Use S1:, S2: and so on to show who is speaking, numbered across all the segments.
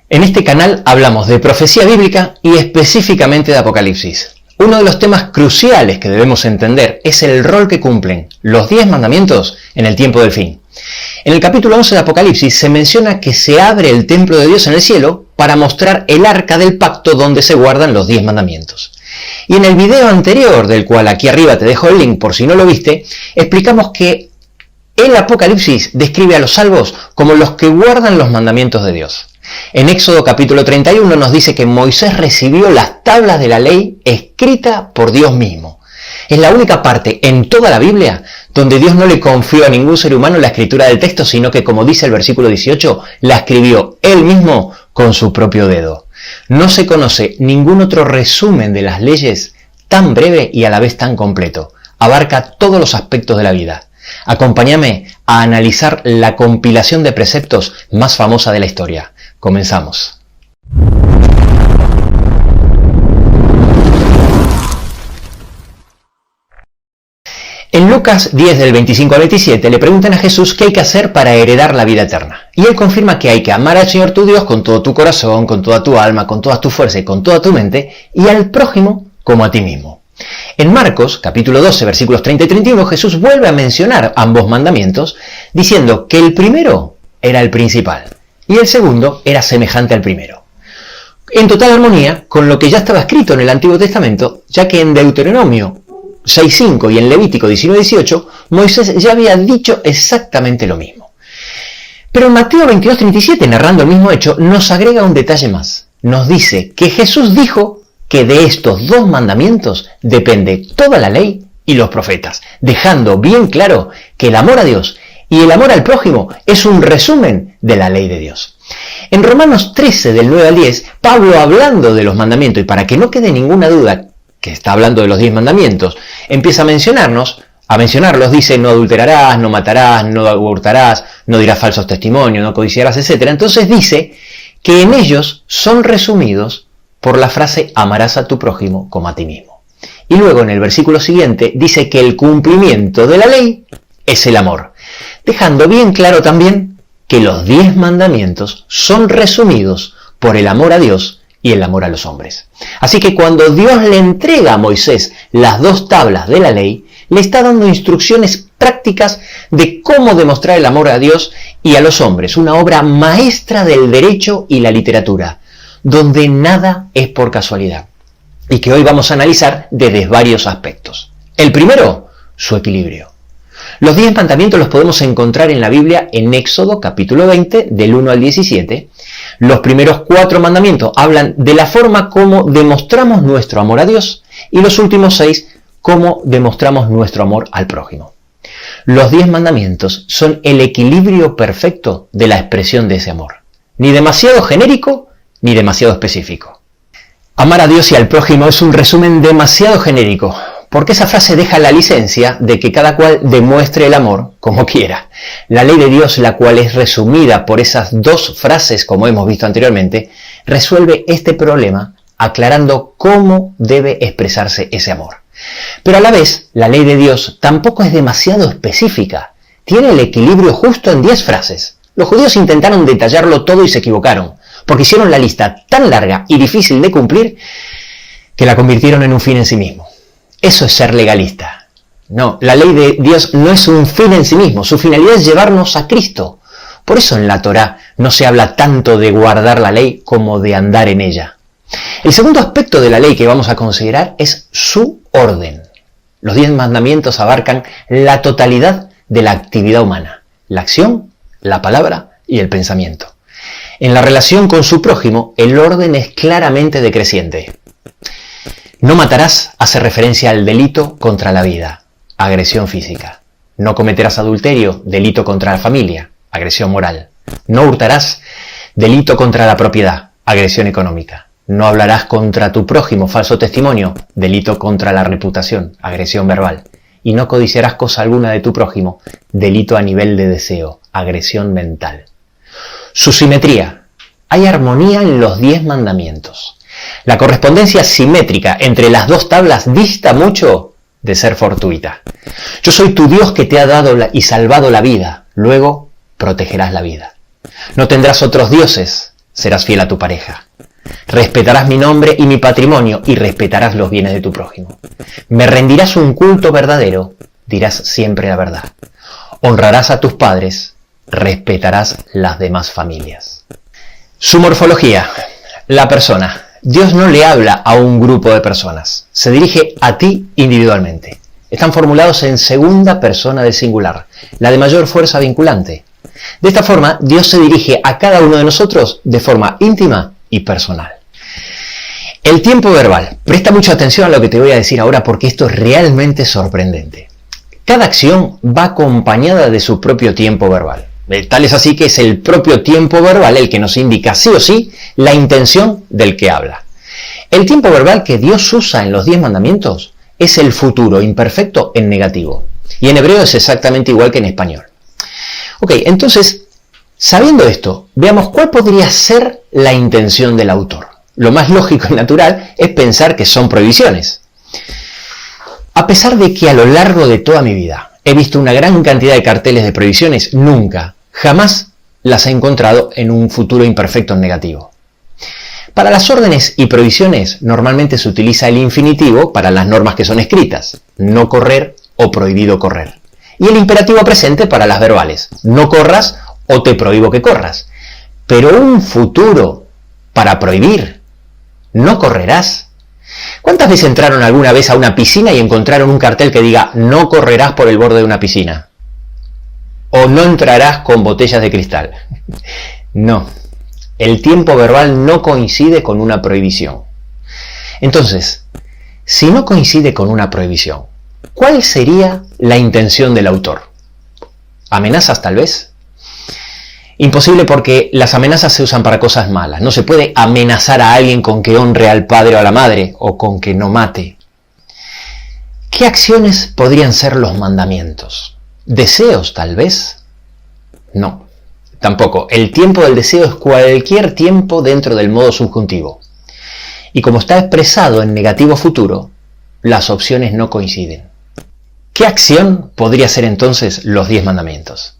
S1: En este canal hablamos de profecía bíblica y específicamente de Apocalipsis. Uno de los temas cruciales que debemos entender es el rol que cumplen los 10 mandamientos en el tiempo del fin. En el capítulo 11 de Apocalipsis se menciona que se abre el templo de Dios en el cielo para mostrar el arca del pacto donde se guardan los 10 mandamientos. Y en el video anterior, del cual aquí arriba te dejo el link por si no lo viste, explicamos que el Apocalipsis describe a los salvos como los que guardan los mandamientos de Dios. En Éxodo capítulo 31 nos dice que Moisés recibió las tablas de la ley escrita por Dios mismo. Es la única parte en toda la Biblia donde Dios no le confió a ningún ser humano la escritura del texto, sino que, como dice el versículo 18, la escribió él mismo con su propio dedo. No se conoce ningún otro resumen de las leyes tan breve y a la vez tan completo. Abarca todos los aspectos de la vida. Acompáñame a analizar la compilación de preceptos más famosa de la historia. Comenzamos. En Lucas 10 del 25 al 27 le preguntan a Jesús qué hay que hacer para heredar la vida eterna. Y él confirma que hay que amar al Señor tu Dios con todo tu corazón, con toda tu alma, con toda tu fuerza y con toda tu mente, y al prójimo como a ti mismo. En Marcos, capítulo 12, versículos 30 y 31, Jesús vuelve a mencionar ambos mandamientos, diciendo que el primero era el principal y el segundo era semejante al primero. En total armonía con lo que ya estaba escrito en el Antiguo Testamento, ya que en Deuteronomio 6.5 y en Levítico 19.18, Moisés ya había dicho exactamente lo mismo. Pero en Mateo 22.37, narrando el mismo hecho, nos agrega un detalle más. Nos dice que Jesús dijo que de estos dos mandamientos depende toda la ley y los profetas, dejando bien claro que el amor a Dios y el amor al prójimo es un resumen de la ley de Dios. En Romanos 13, del 9 al 10, Pablo, hablando de los mandamientos, y para que no quede ninguna duda que está hablando de los 10 mandamientos, empieza a mencionarlos, dice: no adulterarás, no matarás, no hurtarás, no dirás falsos testimonios, no codiciarás, etc. Entonces dice que en ellos son resumidos por la frase amarás a tu prójimo como a ti mismo. Y luego en el versículo siguiente dice que el cumplimiento de la ley es el amor, dejando bien claro también que los 10 mandamientos son resumidos por el amor a Dios y el amor a los hombres. Así que cuando Dios le entrega a Moisés las 2 tablas de la ley, le está dando instrucciones prácticas de cómo demostrar el amor a Dios y a los hombres, una obra maestra del derecho y la literatura, donde nada es por casualidad, y que hoy vamos a analizar desde varios aspectos. El primero, su equilibrio. Los 10 mandamientos los podemos encontrar en la Biblia en Éxodo capítulo 20, del 1 al 17. Los primeros 4 mandamientos hablan de la forma como demostramos nuestro amor a Dios, y los últimos 6, cómo demostramos nuestro amor al prójimo. Los 10 mandamientos son el equilibrio perfecto de la expresión de ese amor. Ni demasiado genérico, ni demasiado específico. Amar a Dios y al prójimo es un resumen demasiado genérico, porque esa frase deja la licencia de que cada cual demuestre el amor como quiera. La ley de Dios, la cual es resumida por esas 2 frases, como hemos visto anteriormente, resuelve este problema aclarando cómo debe expresarse ese amor. Pero a la vez, la ley de Dios tampoco es demasiado específica. Tiene el equilibrio justo en 10 frases. Los judíos intentaron detallarlo todo y se equivocaron, porque hicieron la lista tan larga y difícil de cumplir que la convirtieron en un fin en sí mismo. Eso es ser legalista. No, la ley de Dios no es un fin en sí mismo. Su finalidad es llevarnos a Cristo. Por eso en la Torá no se habla tanto de guardar la ley como de andar en ella. El segundo aspecto de la ley que vamos a considerar es su orden. Los 10 mandamientos abarcan la totalidad de la actividad humana: la acción, la palabra y el pensamiento. En la relación con su prójimo, el orden es claramente decreciente. No matarás hace referencia al delito contra la vida, agresión física. No cometerás adulterio, delito contra la familia, agresión moral. No hurtarás, delito contra la propiedad, agresión económica. No hablarás contra tu prójimo, falso testimonio, delito contra la reputación, agresión verbal. Y no codiciarás cosa alguna de tu prójimo, delito a nivel de deseo, agresión mental. Su simetría. Hay armonía en los 10 mandamientos. La correspondencia simétrica entre las 2 tablas dista mucho de ser fortuita. Yo soy tu Dios que te ha dado y salvado la vida, luego protegerás la vida. No tendrás otros dioses, serás fiel a tu pareja. Respetarás mi nombre y mi patrimonio y respetarás los bienes de tu prójimo. Me rendirás un culto verdadero, dirás siempre la verdad. Honrarás a tus padres, respetarás las demás familias. Su morfología, la persona. Dios no le habla a un grupo de personas, se dirige a ti individualmente. Están formulados en segunda persona del singular, la de mayor fuerza vinculante. De esta forma, Dios se dirige a cada uno de nosotros de forma íntima y personal. El tiempo verbal. Presta mucha atención a lo que te voy a decir ahora porque esto es realmente sorprendente. Cada acción va acompañada de su propio tiempo verbal. Tal es así que es el propio tiempo verbal el que nos indica sí o sí la intención del que habla. El tiempo verbal que Dios usa en los 10 mandamientos es el futuro imperfecto en negativo. Y en hebreo es exactamente igual que en español. Ok, entonces, sabiendo esto, veamos cuál podría ser la intención del autor. Lo más lógico y natural es pensar que son prohibiciones. A pesar de que a lo largo de toda mi vida he visto una gran cantidad de carteles de prohibiciones, jamás las he encontrado en un futuro imperfecto en negativo. Para las órdenes y prohibiciones normalmente se utiliza el infinitivo para las normas que son escritas, no correr o prohibido correr. Y el imperativo presente para las verbales, no corras o te prohíbo que corras. Pero un futuro para prohibir, no correrás. ¿Cuántas veces entraron alguna vez a una piscina y encontraron un cartel que diga no correrás por el borde de una piscina? O no entrarás con botellas de cristal. No, el tiempo verbal no coincide con una prohibición. Entonces, si no coincide con una prohibición, ¿cuál sería la intención del autor? ¿Amenazas tal vez? Imposible porque las amenazas se usan para cosas malas. No se puede amenazar a alguien con que honre al padre o a la madre o con que no mate. ¿Qué acciones podrían ser los mandamientos? ¿Deseos, tal vez? No, tampoco. El tiempo del deseo es cualquier tiempo dentro del modo subjuntivo. Y como está expresado en negativo futuro, las opciones no coinciden. ¿Qué acción podría ser entonces los 10 mandamientos?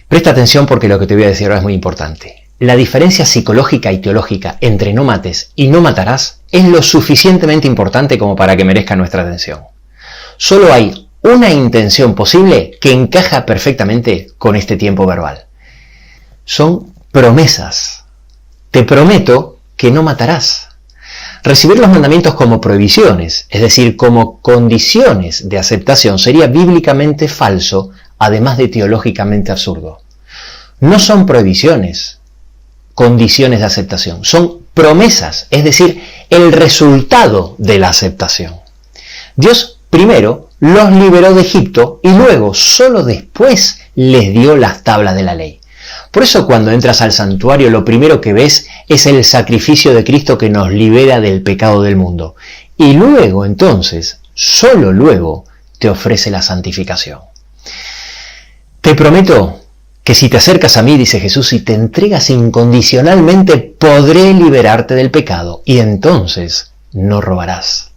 S1: Presta atención porque lo que te voy a decir ahora es muy importante. La diferencia psicológica y teológica entre no mates y no matarás es lo suficientemente importante como para que merezca nuestra atención. Solo hay una intención posible que encaja perfectamente con este tiempo verbal. Son promesas. Te prometo que no matarás. Recibir los mandamientos como prohibiciones, es decir, como condiciones de aceptación, sería bíblicamente falso, además de teológicamente absurdo. No son prohibiciones, condiciones de aceptación, son promesas, es decir, el resultado de la aceptación. Dios primero los liberó de Egipto y luego, solo después, les dio las tablas de la ley. Por eso cuando entras al santuario lo primero que ves es el sacrificio de Cristo que nos libera del pecado del mundo. Y luego entonces, solo luego, te ofrece la santificación. Te prometo que si te acercas a mí, dice Jesús, y te entregas incondicionalmente, podré liberarte del pecado y entonces no robarás.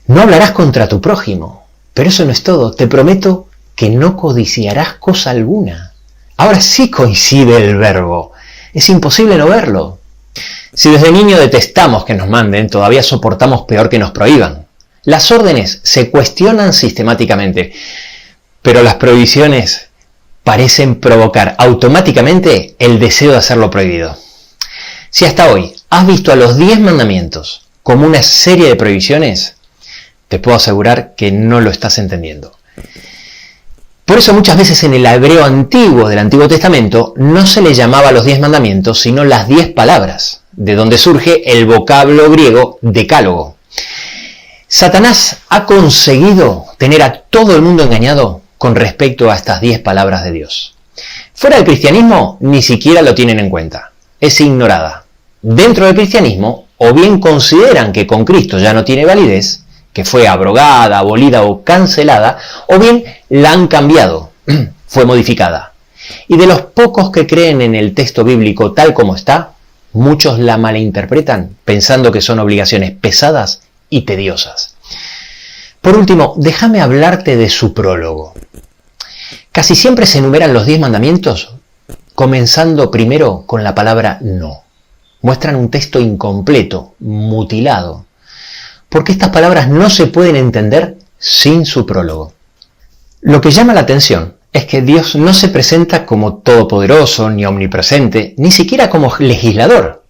S1: No hablarás contra tu prójimo, pero eso no es todo. Te prometo que no codiciarás cosa alguna. Ahora sí coincide el verbo. Es imposible no verlo. Si desde niño detestamos que nos manden, todavía soportamos peor que nos prohíban. Las órdenes se cuestionan sistemáticamente, pero las prohibiciones parecen provocar automáticamente el deseo de hacerlo prohibido. Si hasta hoy has visto a los 10 mandamientos como una serie de prohibiciones, te puedo asegurar que no lo estás entendiendo. Por eso muchas veces en el hebreo antiguo del Antiguo Testamento no se le llamaba a los 10 mandamientos, sino las 10 palabras, de donde surge el vocablo griego decálogo. Satanás ha conseguido tener a todo el mundo engañado con respecto a estas 10 palabras de Dios. Fuera del cristianismo ni siquiera lo tienen en cuenta, es ignorada. Dentro del cristianismo, o bien consideran que con Cristo ya no tiene validez, que fue abrogada, abolida o cancelada, o bien la han cambiado, fue modificada. Y de los pocos que creen en el texto bíblico tal como está, muchos la malinterpretan pensando que son obligaciones pesadas y tediosas. Por último, déjame hablarte de su prólogo. Casi siempre se enumeran los 10 mandamientos comenzando primero con la palabra no. Muestran un texto incompleto, mutilado, porque estas palabras no se pueden entender sin su prólogo. Lo que llama la atención es que Dios no se presenta como todopoderoso, ni omnipresente, ni siquiera como legislador.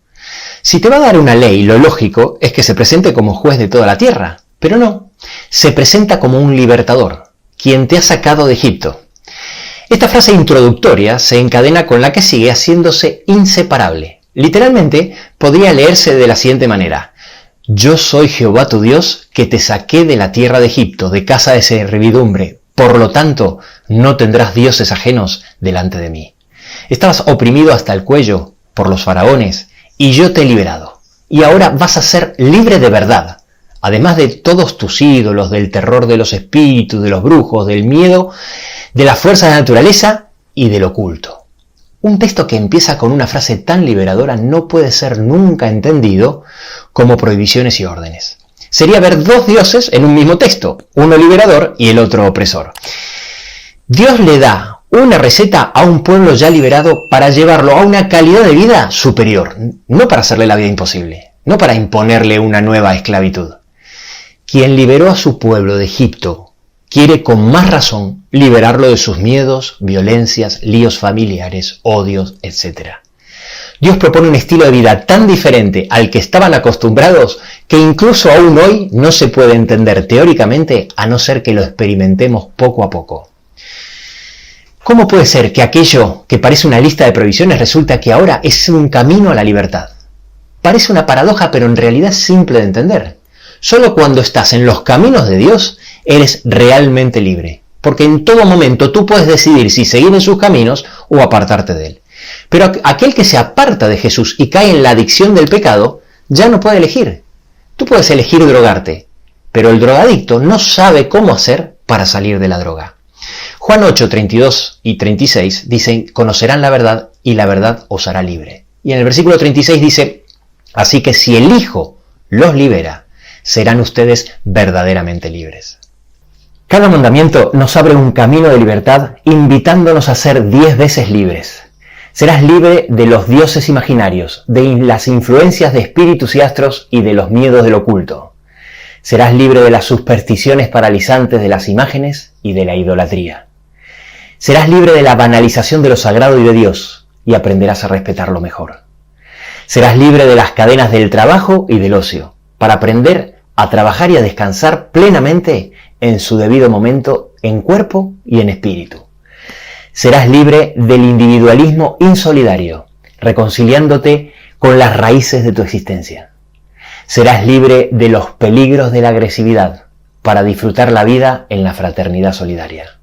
S1: Si te va a dar una ley, lo lógico es que se presente como juez de toda la tierra, pero no, se presenta como un libertador, quien te ha sacado de Egipto. Esta frase introductoria se encadena con la que sigue haciéndose inseparable. Literalmente podría leerse de la siguiente manera: yo soy Jehová tu Dios, que te saqué de la tierra de Egipto, de casa de servidumbre. Por lo tanto, no tendrás dioses ajenos delante de mí. Estabas oprimido hasta el cuello por los faraones, y yo te he liberado. Y ahora vas a ser libre de verdad, además de todos tus ídolos, del terror de los espíritus, de los brujos, del miedo, de la fuerza de la naturaleza y del oculto. Un texto que empieza con una frase tan liberadora no puede ser nunca entendido como prohibiciones y órdenes. Sería ver dos dioses en un mismo texto, uno liberador y el otro opresor. Dios le da una receta a un pueblo ya liberado para llevarlo a una calidad de vida superior, no para hacerle la vida imposible, no para imponerle una nueva esclavitud. Quien liberó a su pueblo de Egipto quiere con más razón liberarlo de sus miedos, violencias, líos familiares, odios, etc. Dios propone un estilo de vida tan diferente al que estaban acostumbrados que incluso aún hoy no se puede entender teóricamente a no ser que lo experimentemos poco a poco. ¿Cómo puede ser que aquello que parece una lista de prohibiciones resulta que ahora es un camino a la libertad? Parece una paradoja, pero en realidad es simple de entender. Solo cuando estás en los caminos de Dios eres realmente libre, porque en todo momento tú puedes decidir si seguir en sus caminos o apartarte de él. Pero aquel que se aparta de Jesús y cae en la adicción del pecado, ya no puede elegir. Tú puedes elegir drogarte, pero el drogadicto no sabe cómo hacer para salir de la droga. Juan 8, 32 y 36 dicen: conocerán la verdad y la verdad os hará libre. Y en el versículo 36 dice: así que si el Hijo los libera, serán ustedes verdaderamente libres. Cada mandamiento nos abre un camino de libertad, invitándonos a ser 10 veces libres. Serás libre de los dioses imaginarios, de las influencias de espíritus y astros y de los miedos del oculto. Serás libre de las supersticiones paralizantes de las imágenes y de la idolatría. Serás libre de la banalización de lo sagrado y de Dios, y aprenderás a respetarlo mejor. Serás libre de las cadenas del trabajo y del ocio, para aprender a trabajar y a descansar plenamente en su debido momento, en cuerpo y en espíritu. Serás libre del individualismo insolidario, reconciliándote con las raíces de tu existencia. Serás libre de los peligros de la agresividad, para disfrutar la vida en la fraternidad solidaria.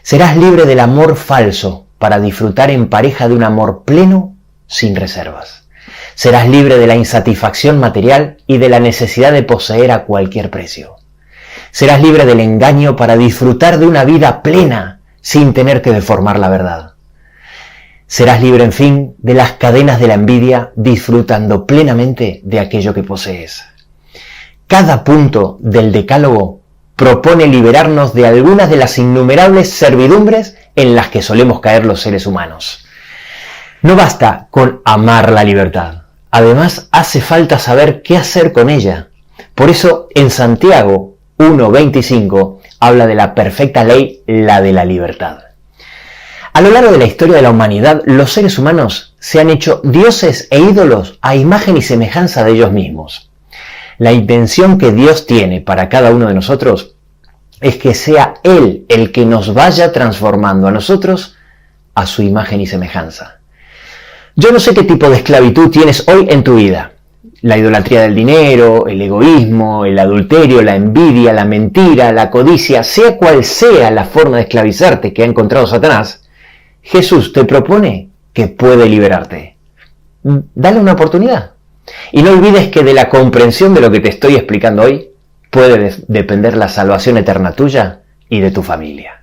S1: Serás libre del amor falso, para disfrutar en pareja de un amor pleno, sin reservas. Serás libre de la insatisfacción material y de la necesidad de poseer a cualquier precio. Serás libre del engaño para disfrutar de una vida plena, sin tener que deformar la verdad. Serás libre, en fin, de las cadenas de la envidia, disfrutando plenamente de aquello que posees. Cada punto del Decálogo propone liberarnos de algunas de las innumerables servidumbres en las que solemos caer los seres humanos. No basta con amar la libertad. Además, hace falta saber qué hacer con ella. Por eso, en Santiago 1:25 habla de la perfecta ley, la de la libertad. A lo largo de la historia de la humanidad, los seres humanos se han hecho dioses e ídolos a imagen y semejanza de ellos mismos. La intención que Dios tiene para cada uno de nosotros es que sea Él el que nos vaya transformando a nosotros a su imagen y semejanza. Yo no sé qué tipo de esclavitud tienes hoy en tu vida. La idolatría del dinero, el egoísmo, el adulterio, la envidia, la mentira, la codicia, sea cual sea la forma de esclavizarte que ha encontrado Satanás, Jesús te propone que puede liberarte. Dale una oportunidad. Y no olvides que de la comprensión de lo que te estoy explicando hoy puede depender la salvación eterna tuya y de tu familia.